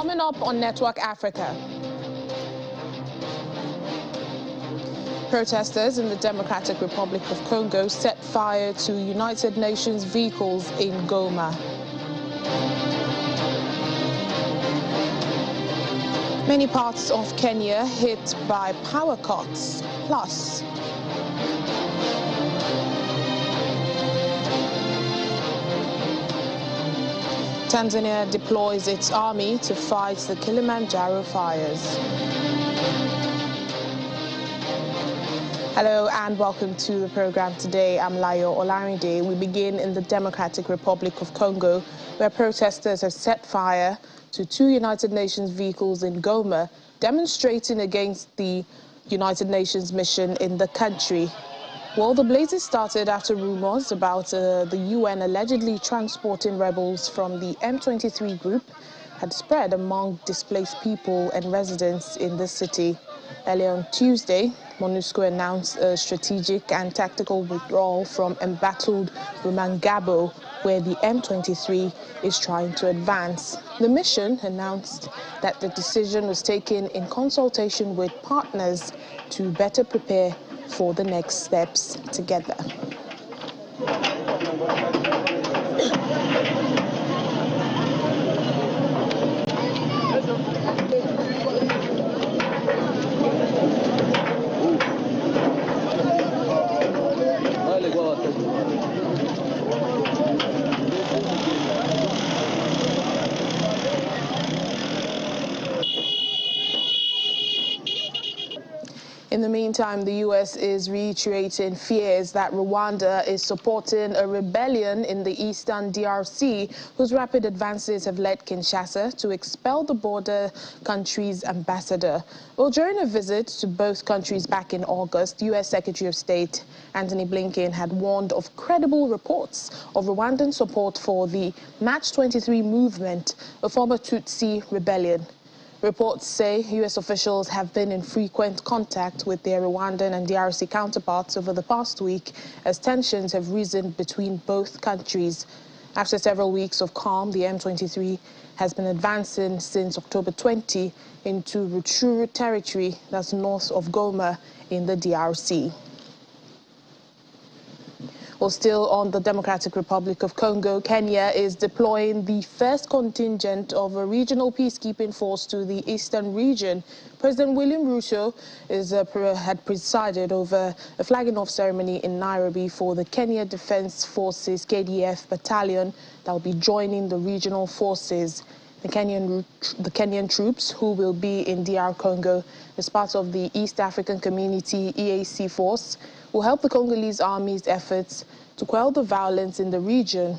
Coming up on Network Africa. Protesters in the Democratic Republic of Congo set fire to United Nations vehicles in Goma. Many parts of Kenya hit by power cuts. Plus, Tanzania deploys its army to fight the Kilimanjaro fires. Hello and welcome to the program today. I'm Layo Olarinde. We begin in the Democratic Republic of Congo, where protesters have set fire to 2 United Nations vehicles in Goma, demonstrating against the United Nations mission in the country. Well, the blazes started after rumors about the UN allegedly transporting rebels from the M23 group had spread among displaced people and residents in the city. Earlier on Tuesday, MONUSCO announced a strategic and tactical withdrawal from embattled Rumangabo, where the M23 is trying to advance. The mission announced that the decision was taken in consultation with partners to better prepare for the next steps together. In the meantime, the U.S. is reiterating fears that Rwanda is supporting a rebellion in the eastern DRC, whose rapid advances have led Kinshasa to expel the border country's ambassador. Well, during a visit to both countries back in August, U.S. Secretary of State Antony Blinken had warned of credible reports of Rwandan support for the March 23 movement, a former Tutsi rebellion. Reports say U.S. officials have been in frequent contact with their Rwandan and DRC counterparts over the past week as tensions have risen between both countries. After several weeks of calm, the M23 has been advancing since October 20 into Rutshuru territory that's north of Goma in the DRC. Well, still on the Democratic Republic of Congo, Kenya is deploying the first contingent of a regional peacekeeping force to the eastern region. President William Ruto had presided over a flagging-off ceremony in Nairobi for the Kenya Defense Forces KDF battalion that will be joining the regional forces. The Kenyan troops, who will be in DR Congo as part of the East African Community EAC force, will help the Congolese army's efforts to quell the violence in the region.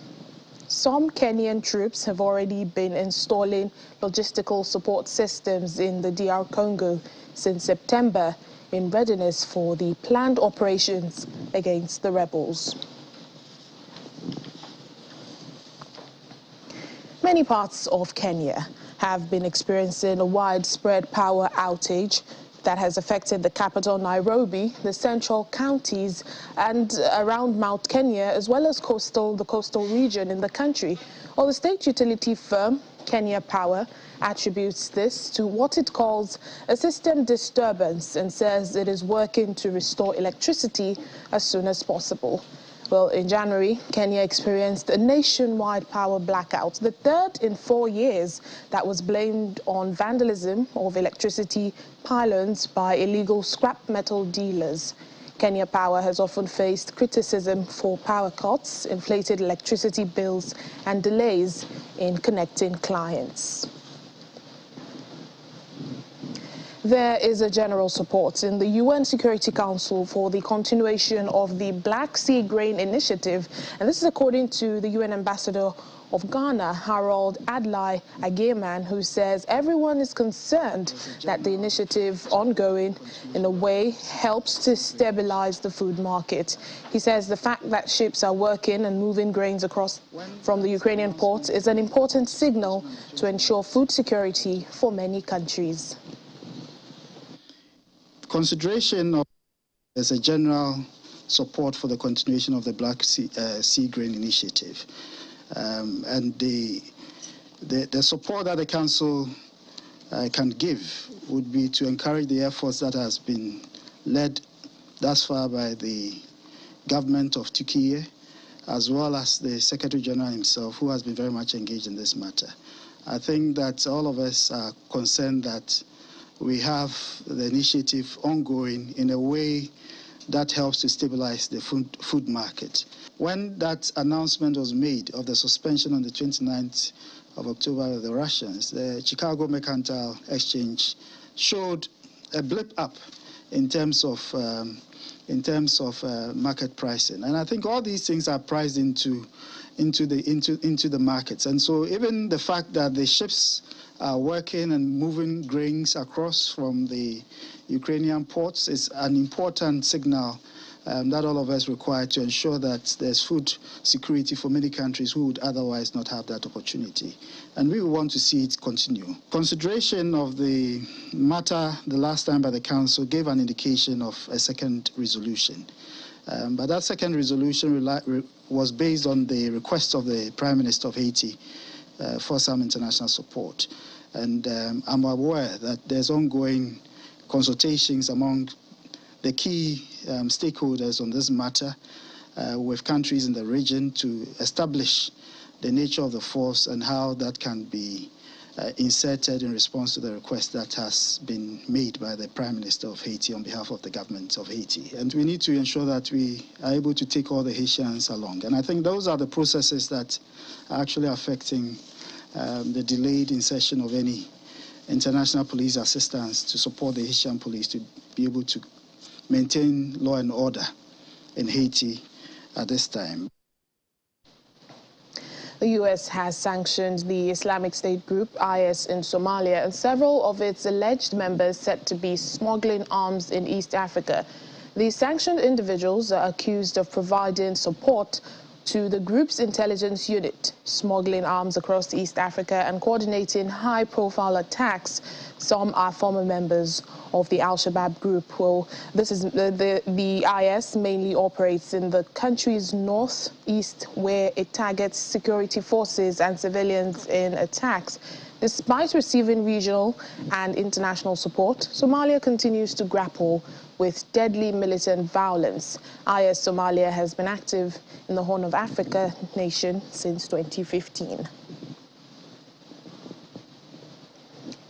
Some Kenyan troops have already been installing logistical support systems in the DR Congo since September in readiness for the planned operations against the rebels. Many parts of Kenya have been experiencing a widespread power outage that has affected the capital, Nairobi, the central counties, and around Mount Kenya, as well as the coastal region in the country. Well, the state utility firm, Kenya Power, attributes this to what it calls a system disturbance and says it is working to restore electricity as soon as possible. Well, in January, Kenya experienced a nationwide power blackout, the third in 4 years, that was blamed on vandalism of electricity pylons by illegal scrap metal dealers. Kenya Power has often faced criticism for power cuts, inflated electricity bills, and delays in connecting clients. There is a general support in the UN Security Council for the continuation of the Black Sea Grain Initiative, and this is according to the UN Ambassador of Ghana, Harold Adlai Ageman, who says everyone is concerned that the initiative ongoing in a way helps to stabilize the food market. He says the fact that ships are working and moving grains across from the Ukrainian ports is an important signal to ensure food security for many countries. Consideration of there's a general support for the continuation of the Black Sea Grain Initiative, and the support that the Council can give would be to encourage the efforts that has been led thus far by the government of Turkey, as well as the Secretary General himself, who has been very much engaged in this matter. I think that all of us are concerned that we have the initiative ongoing in a way that helps to stabilize the food market. When that announcement was made of the suspension on the 29th of October of the Russians, the Chicago Mercantile Exchange showed a blip up in terms of market pricing, and I think all these things are priced into the markets. And so even the fact that the ships are working and moving grains across from the Ukrainian ports is an important signal that all of us require to ensure that there's food security for many countries who would otherwise not have that opportunity. And we want to see it continue. Consideration of the matter the last time by the Council gave an indication of a second resolution. But that second resolution was based on the request of the Prime Minister of Haiti for some international support. And I'm aware that there's ongoing consultations among the key stakeholders on this matter with countries in the region to establish the nature of the force and how that can be inserted in response to the request that has been made by the Prime Minister of Haiti on behalf of the government of Haiti. And we need to ensure that we are able to take all the Haitians along. And I think those are the processes that are actually affecting the delayed insertion of any international police assistance to support the Haitian police to be able to maintain law and order in Haiti at this time. The U.S. has sanctioned the Islamic State group IS in Somalia and several of its alleged members said to be smuggling arms in East Africa. The sanctioned individuals are accused of providing support to the group's intelligence unit, smuggling arms across East Africa and coordinating high-profile attacks. Some are former members of the Al-Shabaab group. Well, this is the IS mainly operates in the country's northeast, where it targets security forces and civilians in attacks. Despite receiving regional and international support, Somalia continues to grapple with deadly militant violence. IS Somalia has been active in the Horn of Africa nation since 2015.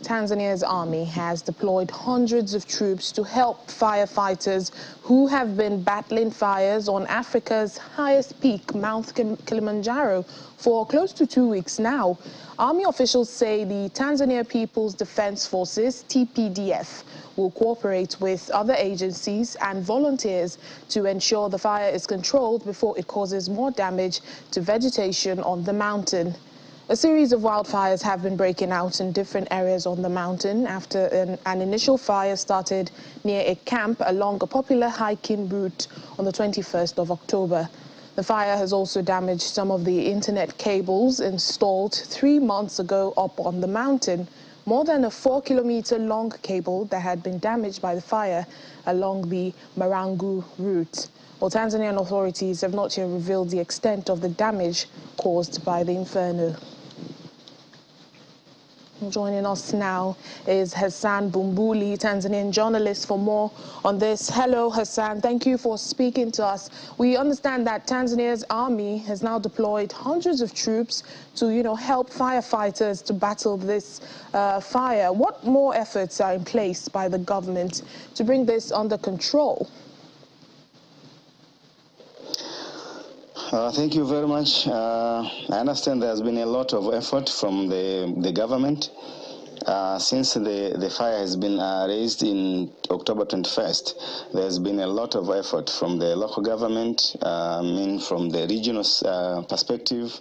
Tanzania's army has deployed hundreds of troops to help firefighters who have been battling fires on Africa's highest peak, Mount Kilimanjaro, for close to 2 weeks now. Army officials say the Tanzania People's Defense Forces, TPDF, will cooperate with other agencies and volunteers to ensure the fire is controlled before it causes more damage to vegetation on the mountain. A series of wildfires have been breaking out in different areas on the mountain after an initial fire started near a camp along a popular hiking route on the 21st of October. The fire has also damaged some of the internet cables installed 3 months ago up on the mountain. More than a 4-kilometer-long cable that had been damaged by the fire along the Marangu route. Well, Tanzanian authorities have not yet revealed the extent of the damage caused by the inferno. Joining us now is Hassan Bumbuli, Tanzanian journalist, for more on this. Hello, Hassan. Thank you for speaking to us. We understand that Tanzania's army has now deployed hundreds of troops to, help firefighters to battle this fire. What more efforts are in place by the government to bring this under control? Thank you very much. I understand there's been a lot of effort from the government since the fire has been raised in October 21st. There's been a lot of effort from the local government, from the regional perspective,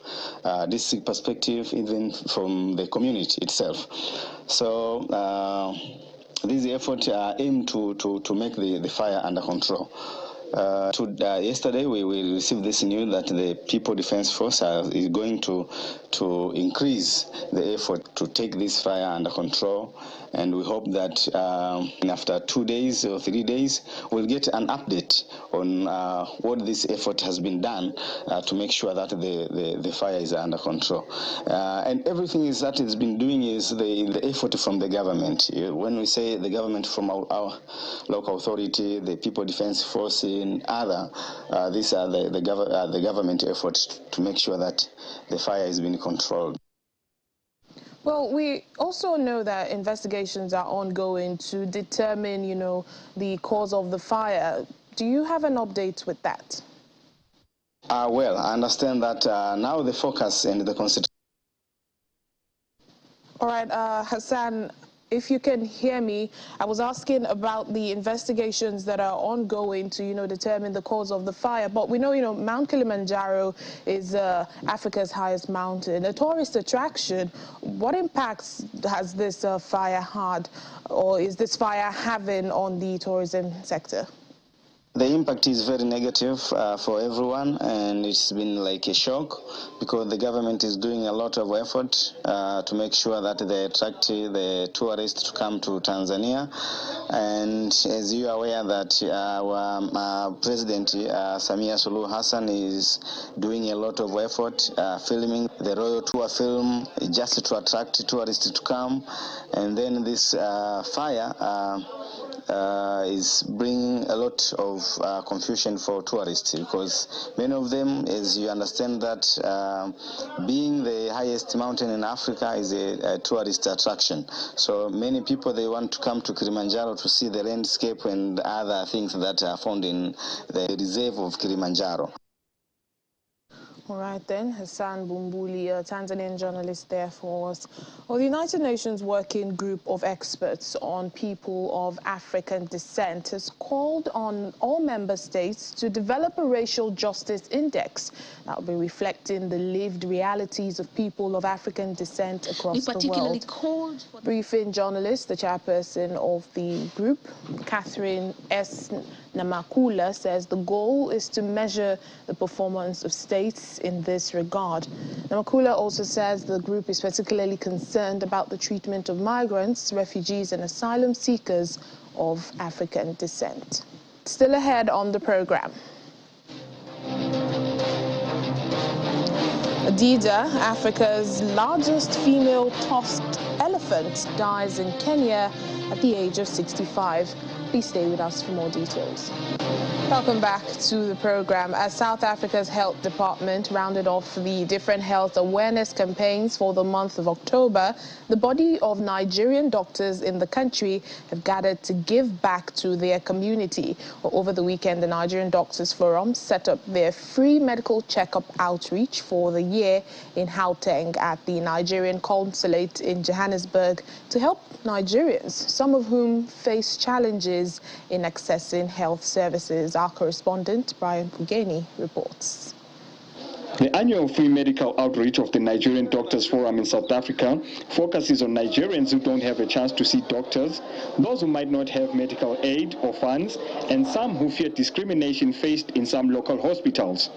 district perspective, even from the community itself. So these efforts are aimed to make the fire under control. Yesterday, we received this news that the People Defense Force is going to to increase the effort to take this fire under control. And we hope that after 2 days or 3 days, we'll get an update on what this effort has been done to make sure that the fire is under control. And everything is that it's been doing is the effort from the government. When we say the government, from our local authority, the People Defense Force, and other, these are the government efforts to make sure that the fire is being controlled. Well, we also know that investigations are ongoing to determine, the cause of the fire. Do you have an update with that? Well, I understand that now the focus and the constitution. All right, Hassan, if you can hear me, I was asking about the investigations that are ongoing to, determine the cause of the fire. But we know, Mount Kilimanjaro is Africa's highest mountain, a tourist attraction. What impacts has this fire had, or is this fire having on the tourism sector? The impact is very negative for everyone, and it's been like a shock because the government is doing a lot of effort to make sure that they attract the tourists to come to Tanzania. And as you are aware that our President Samia Suluhu Hassan is doing a lot of effort filming the Royal Tour film just to attract tourists to come. And then this fire is bringing a lot of confusion for tourists because many of them, as you understand, that being the highest mountain in Africa is a tourist attraction. So many people, they want to come to Kilimanjaro to see the landscape and other things that are found in the reserve of Kilimanjaro. All right then, Hassan Bumbuli, a Tanzanian journalist there for us. Well, the United Nations Working Group of Experts on People of African Descent has called on all member states to develop a racial justice index that will be reflecting the lived realities of people of African descent across the world. Briefing journalist, the chairperson of the group, Catherine S. Namakula, says the goal is to measure the performance of states in this regard. Namakula also says the group is particularly concerned about the treatment of migrants, refugees and asylum seekers of African descent. Still ahead on the program. Adida, Africa's largest female tusked elephant, dies in Kenya at the age of 65. Please stay with us for more details. Welcome back to the program. As South Africa's health department rounded off the different health awareness campaigns for the month of October, the body of Nigerian doctors in the country have gathered to give back to their community. Well, over the weekend, the Nigerian Doctors Forum set up their free medical checkup outreach for the year in Gauteng at the Nigerian consulate in Johannesburg to help Nigerians, some of whom face challenges in accessing health services. Our correspondent, Brian Pugeni, reports. The annual free medical outreach of the Nigerian Doctors Forum in South Africa focuses on Nigerians who don't have a chance to see doctors, those who might not have medical aid or funds, and some who fear discrimination faced in some local hospitals.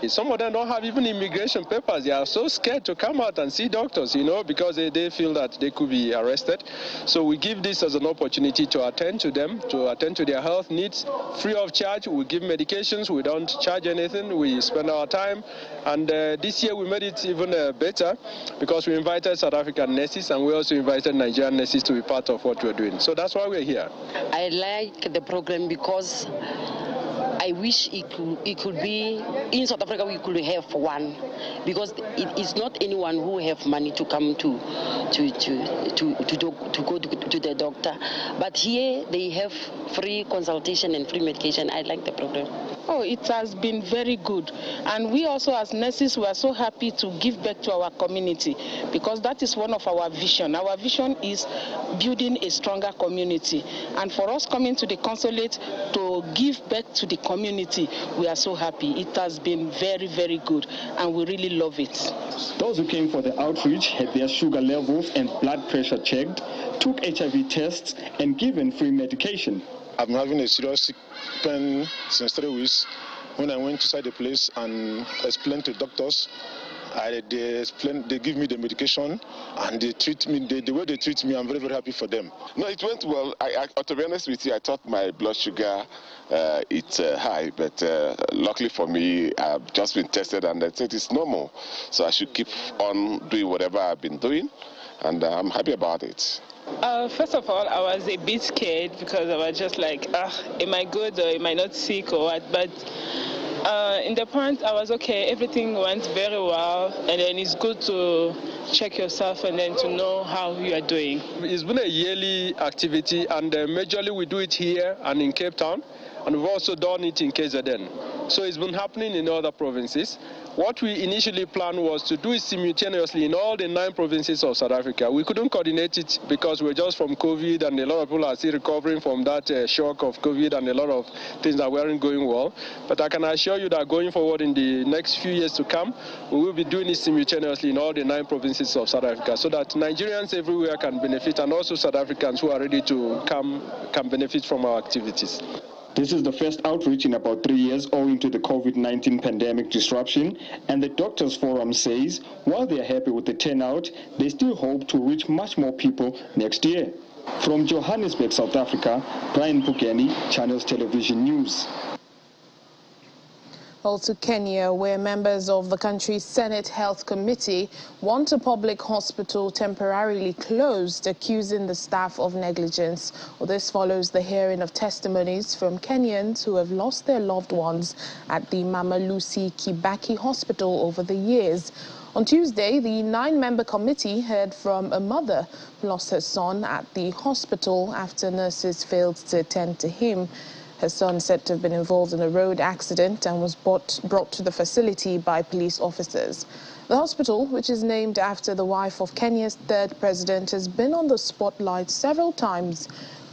Some of them don't have even immigration papers. They are so scared to come out and see doctors, because they feel that they could be arrested. So we give this as an opportunity to attend to them, to attend to their health needs, free of charge. We give medications. We don't charge anything. We spend our time. And this year we made it even better because we invited South African nurses and we also invited Nigerian nurses to be part of what we're doing. So that's why we're here. I like the program because I wish it could be in South Africa. We could have one, because it is not anyone who have money to come to go to the doctor. But here they have free consultation and free medication. I like the program. Oh, it has been very good. And we also as nurses, we are so happy to give back to our community, because that is one of our vision. Our vision is building a stronger community. And for us coming to the consulate to give back to the community, we are so happy. It has been very, very good, and we really love it. Those who came for the outreach had their sugar levels and blood pressure checked, took HIV tests, and given free medication. I've been having a serious pain since 3 weeks. When I went inside the place and explained to doctors, They give me the medication, and they treat me. The way they treat me, I'm very, very happy for them. No, it went well. To be honest with you, I thought my blood sugar it's high, but luckily for me, I've just been tested and they said it's normal. So I should keep on doing whatever I've been doing, and I'm happy about it. First of all, I was a bit scared because I was just like, am I good or am I not sick or what? But in the point, I was okay. Everything went very well, and then it's good to check yourself and then to know how you are doing. It's been a yearly activity, and majorly we do it here and in Cape Town, and we've also done it in KZN. So it's been happening in other provinces. What we initially planned was to do it simultaneously in all the 9 provinces of South Africa. We couldn't coordinate it because we're just from COVID, and a lot of people are still recovering from that shock of COVID, and a lot of things that weren't going well. But I can assure you that going forward in the next few years to come, we will be doing it simultaneously in all the 9 provinces of South Africa, so that Nigerians everywhere can benefit, and also South Africans who are ready to come can benefit from our activities. This is the first outreach in about 3 years owing to the COVID-19 pandemic disruption, and the Doctors Forum says while they are happy with the turnout, they still hope to reach much more people next year. From Johannesburg, South Africa, Brian Pugeni, Channels Television News. Also Kenya, where members of the country's Senate Health Committee want a public hospital temporarily closed, accusing the staff of negligence. Well, this follows the hearing of testimonies from Kenyans who have lost their loved ones at the Mama Lucy Kibaki Hospital over the years. On Tuesday, the 9-member committee heard from a mother who lost her son at the hospital after nurses failed to attend to him. Her son is said to have been involved in a road accident and was brought to the facility by police officers. The hospital, which is named after the wife of Kenya's 3rd president, has been on the spotlight several times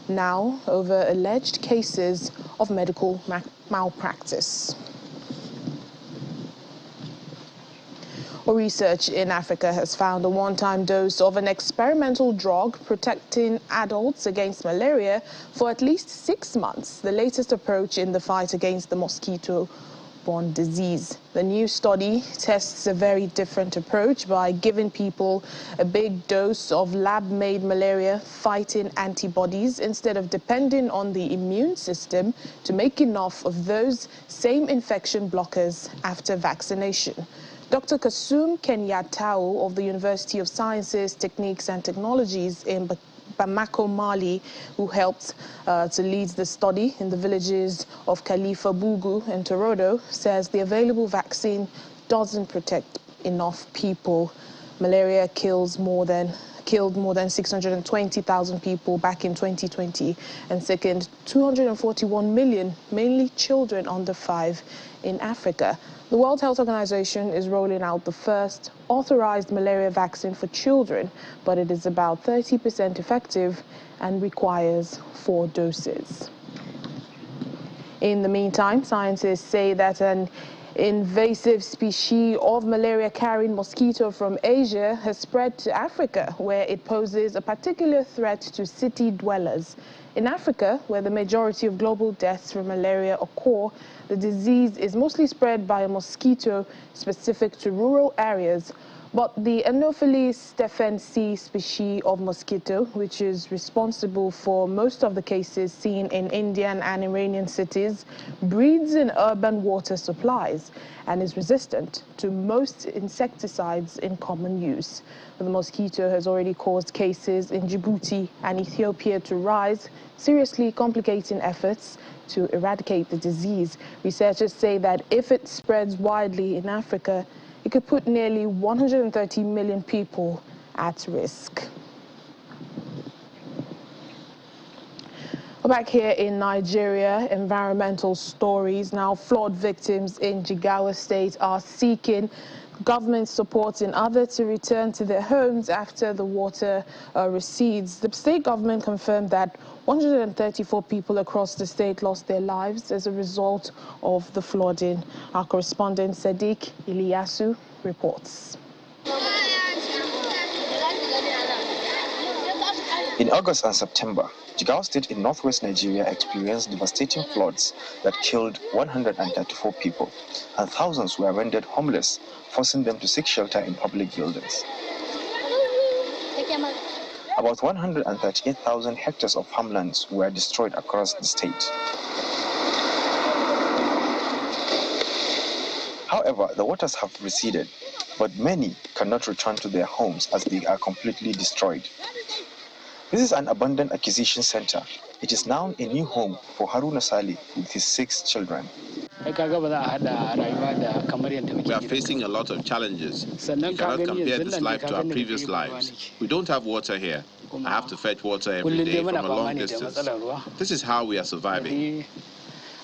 now over alleged cases of medical malpractice. Research in Africa has found a one-time dose of an experimental drug protecting adults against malaria for at least 6 months, the latest approach in the fight against the mosquito-borne disease. The new study tests a very different approach by giving people a big dose of lab-made malaria-fighting antibodies instead of depending on the immune system to make enough of those same infection blockers after vaccination. Dr. Kasum Kenyatao of the University of Sciences, Techniques and Technologies in Bamako, Mali, who helped to lead the study in the villages of Khalifa Bugu and Torodo, says the available vaccine doesn't protect enough people. Malaria killed more than 620,000 people back in 2020 and sickened 241 million, mainly children under 5 in Africa. The World Health Organization is rolling out the first authorized malaria vaccine for children, but it is about 30% effective and requires 4 doses. In the meantime, scientists say that an invasive species of malaria-carrying mosquito from Asia has spread to Africa, where it poses a particular threat to city dwellers. In Africa, where the majority of global deaths from malaria occur, the disease is mostly spread by a mosquito specific to rural areas. But the Anopheles stephensi species of mosquito, which is responsible for most of the cases seen in Indian and Iranian cities, breeds in urban water supplies and is resistant to most insecticides in common use. The mosquito has already caused cases in Djibouti and Ethiopia to rise, seriously complicating efforts to eradicate the disease. Researchers say that if it spreads widely in Africa, it could put nearly 130 million people at risk. Back here in Nigeria, environmental stories. Now, flood victims in Jigawa State are seeking government support in order to return to their homes after the water recedes. The state government confirmed that 134 people across the state lost their lives as a result of the flooding. Our correspondent Sadiq Iliasu reports. In August and September, Jigawa State in northwest Nigeria experienced devastating floods that killed 134 people, and thousands were rendered homeless, forcing them to seek shelter in public buildings. About 138,000 hectares of farmlands were destroyed across the state. However, the waters have receded, but many cannot return to their homes as they are completely destroyed. This is an abandoned acquisition center. It is now a new home for Haruna Sali with his 6 children. We are facing a lot of challenges. We cannot compare this life to our previous lives. We don't have water here. I have to fetch water every day from a long distance. This is how we are surviving.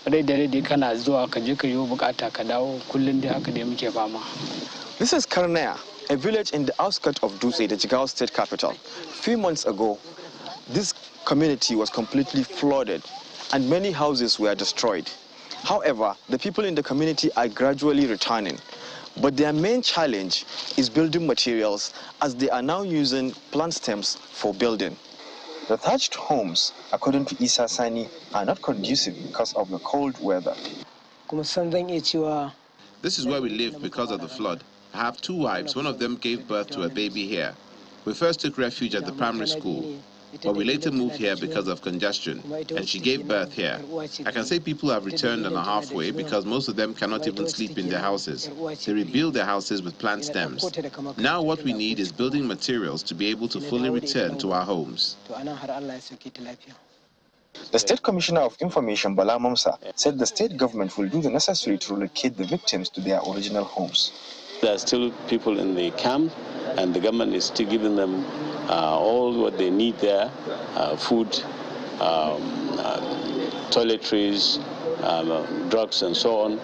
This is Karnaya, a village in the outskirts of Dutse, the Jigawa state capital. A few months ago, this community was completely flooded and many houses were destroyed. However, the people in the community are gradually returning. But their main challenge is building materials, as they are now using plant stems for building. The thatched homes, according to Isa Sani, are not conducive because of the cold weather. This is where we live because of the flood. I have 2 wives. One of them gave birth to a baby here. We first took refuge at the primary school, but we later moved here because of congestion, and she gave birth here. I can say people have returned and are halfway because most of them cannot even sleep in their houses. They rebuild their houses with plant stems. Now what we need is building materials to be able to fully return to our homes. The State Commissioner of Information, Bala Mamsa, said the state government will do the necessary to relocate the victims to their original homes. There are still people in the camp, and the government is still giving them all what they need there, food, toiletries, drugs, and so on.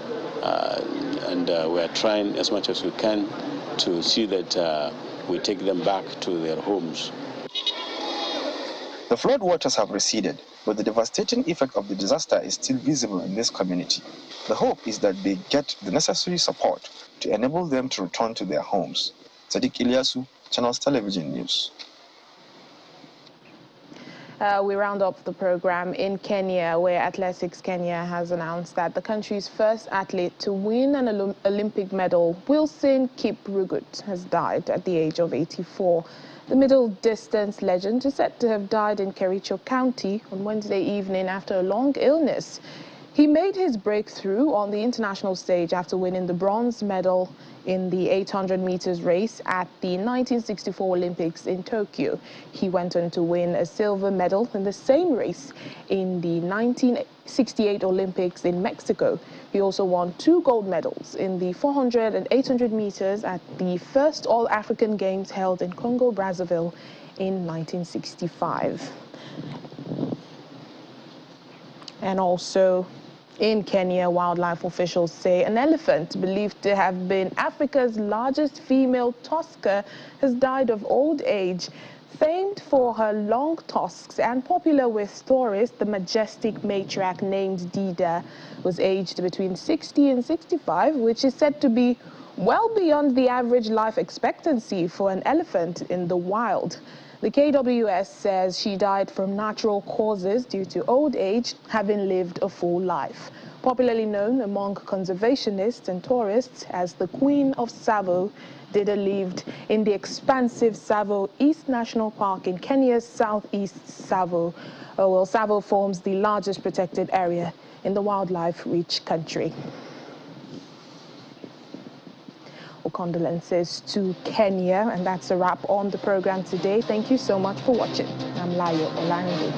And we are trying as much as we can to see that we take them back to their homes. The flood waters have receded, but the devastating effect of the disaster is still visible in this community. The hope is that they get the necessary support to enable them to return to their homes. Sadiq Ilyasu, Channels Television News. We round up the program in Kenya, where Athletics Kenya has announced that the country's first athlete to win an Olympic medal, Wilson Kiprugut, has died at the age of 84. The middle distance legend is said to have died in Kericho County on Wednesday evening after a long illness. He made his breakthrough on the international stage after winning the bronze medal in the 800 meters race at the 1964 Olympics in Tokyo. He went on to win a silver medal in the same race in the 1968 Olympics in Mexico. He also won 2 gold medals in the 400 and 800 meters at the first All-African Games held in Congo, Brazzaville in 1965. And also, in Kenya, wildlife officials say an elephant believed to have been Africa's largest female tusker has died of old age. Famed for her long tusks and popular with tourists, the majestic matriarch named Dida was aged between 60 and 65, which is said to be well beyond the average life expectancy for an elephant in the wild. The KWS says she died from natural causes due to old age, having lived a full life. Popularly known among conservationists and tourists as the Queen of Tsavo, Dida lived in the expansive Tsavo East National Park in Kenya's southeast Tsavo. Tsavo forms the largest protected area in the wildlife-rich country. Condolences to Kenya, and that's a wrap on the program today. Thank you so much for watching. I'm Layo Olango.